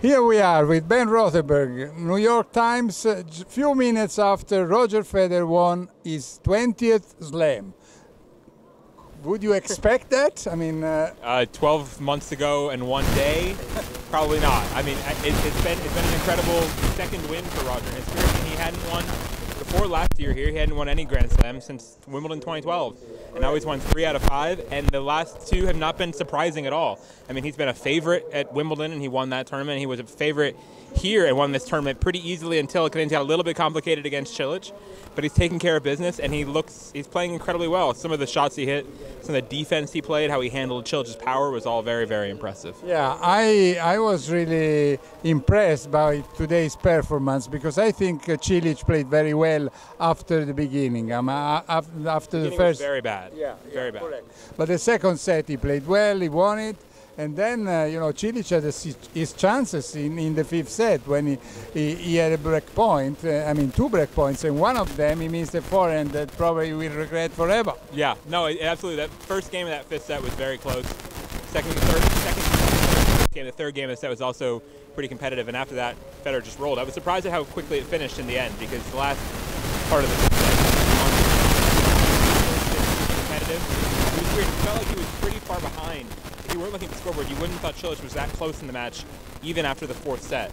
Here we are with Ben Rothenberg, New York Times, few minutes after Roger Federer won his 20th Slam. Would you expect that? I mean, 12 months ago and one day, probably not. I mean, it's been an incredible second win for Roger in his career. I mean, he hadn't won before last year here. He hadn't won any Grand Slam since Wimbledon 2012, and now he's won 3 out of 5. And the last 2 have not been surprising at all. I mean, he's been a favorite at Wimbledon, and he won that tournament. He was a favorite here and won this tournament pretty easily until things got a little bit complicated against Cilic. But he's taking care of business, and he's playing incredibly well. Some of the shots he hit, some of the defense he played, how he handled Cilic's power was all very, very impressive. Yeah, I was really impressed by today's performance because I think Cilic played very well after the beginning. After the first, was very bad. Yeah, very bad. Correct. But the second set he played well, he won it. And then, Cilic had his chances in the 5th set when he had a break point, 2 break points, and one of them he missed a forehand that probably will regret forever. Yeah, no, absolutely. That first game of that 5th set was very close. Second game, the third game of the set was also pretty competitive, and after that, Federer just rolled. I was surprised at how quickly it finished in the end because the last part of the 5th set was competitive. It was weird. It felt like he was pretty far behind. If you weren't looking at the scoreboard, you wouldn't have thought Cilic was that close in the match, even after the 4th set.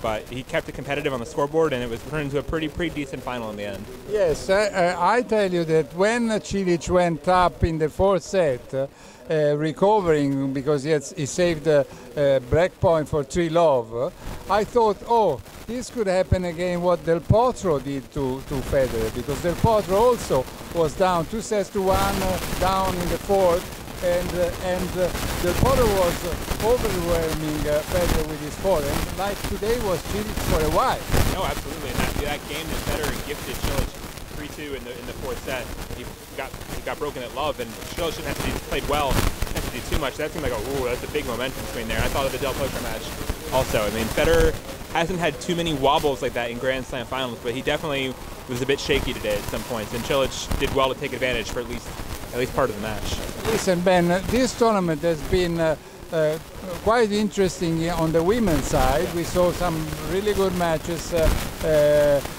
But he kept it competitive on the scoreboard, and it was turned into a pretty decent final in the end. Yes, I tell you that when Cilic went up in the 4th set, recovering because he saved a break point for 3-love, I thought, oh, this could happen again what Del Potro did to Federer, because Del Potro also was down 2-1, down in the 4th. And Del Potro was overwhelming Federer with his forehand, like today was Cilic for a while. No, absolutely. And that game that Federer gifted Cilic 3-2 in the 4th set, he got broken at love, and Cilic didn't have to played well, didn't have to do too much. That seemed like that's a big momentum swing there. I thought of the Del Potro match also. I mean, Federer hasn't had too many wobbles like that in Grand Slam finals, but he definitely was a bit shaky today at some points, and Cilic did well to take advantage for at least part of the match. Listen, Ben, this tournament has been quite interesting on the women's side. We saw some really good matches,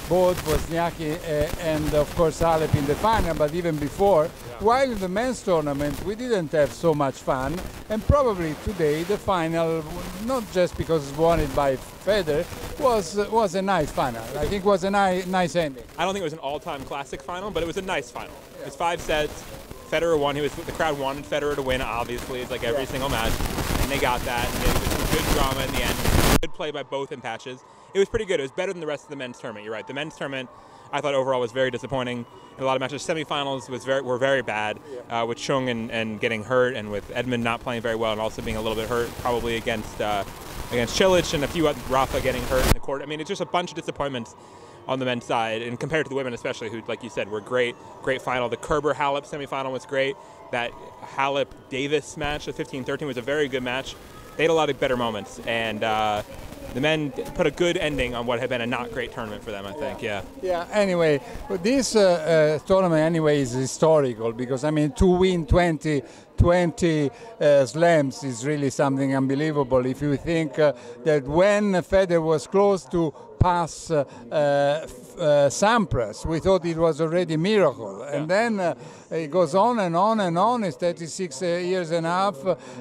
both Wozniacki and of course Halep in the final, but even before. Yeah. While in the men's tournament we didn't have so much fun, and probably today the final, not just because it's won it by Federer, was a nice final. I think it was a nice ending. I don't think it was an all-time classic final, but it was a nice final. Yeah. It was 5 sets. Federer won. The crowd wanted Federer to win, obviously. It's like every single match, and they got that. And it was some good drama in the end. Good play by both in patches. It was pretty good. It was better than the rest of the men's tournament. You're right. The men's tournament, I thought overall was very disappointing in a lot of matches. Semifinals were very bad, with Chung and getting hurt, and with Edmund not playing very well and also being a little bit hurt, probably against Cilic, and a few Rafa getting hurt in the court. I mean, it's just a bunch of disappointments on the men's side, and compared to the women especially, who, like you said, were great final. The Kerber-Halep semifinal was great. That Halep-Davis match, the 15-13, was a very good match. They had a lot of better moments, and the men put a good ending on what had been a not great tournament for them, I think. Yeah. Anyway, this tournament anyway is historical because, I mean, to win 20 slams is really something unbelievable. If you think that when Federer was close to pass Sampras, we thought it was already a miracle. And then it goes on and on and on. He's 36 years and a half,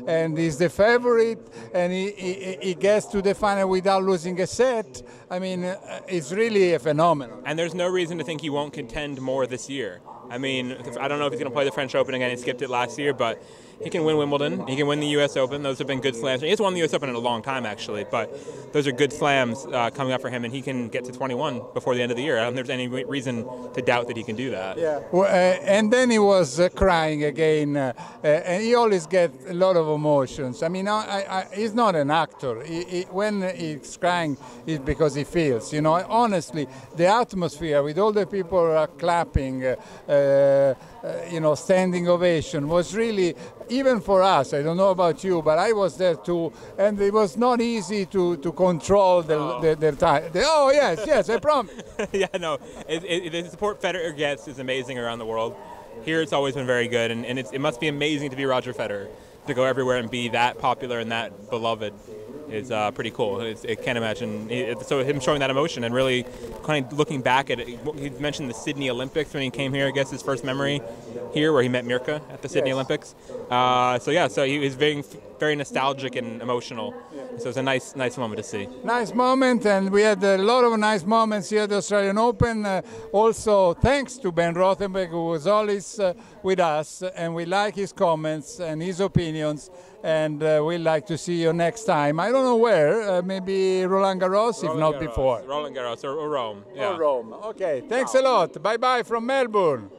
and he's the favorite, and he gets to the final without losing a set. I mean, it's really a phenomenon. And there's no reason to think he won't contend more this year. I mean, I don't know if he's going to play the French Open again. He skipped it last year, but he can win Wimbledon. He can win the U.S. Open. Those have been good slams. He hasn't won the U.S. Open in a long time, actually, but those are good slams coming up for him, and he can get to 21 before the end of the year. I don't think there's any reason to doubt that he can do that. Yeah. Well, and then he was crying again, and he always gets a lot of emotions. I mean, he's not an actor. When he's crying, it's because he feels. You know, honestly, the atmosphere with all the people clapping, standing ovation was really, even for us, I don't know about you, but I was there too, and it was not easy to control their time. Yes, I promise. Yeah, no, the support Federer gets is amazing around the world. Here it's always been very good, and it must be amazing to be Roger Federer, to go everywhere and be that popular and that beloved. is pretty cool. I can't imagine. So him showing that emotion and really kind of looking back at it. He mentioned the Sydney Olympics when he came here. I guess his first memory here, where he met Mirka at the Sydney Olympics. So he was very nostalgic and emotional. So it's a nice moment to see. Nice moment, and we had a lot of nice moments here at the Australian Open. Also, thanks to Ben Rothenberg, who was always with us, and we like his comments and his opinions. And we'd like to see you next time. I don't know where, maybe Roland Garros, if not before. Roland Garros or Rome. Yeah. Or Rome. Okay, thanks a lot. Bye-bye from Melbourne.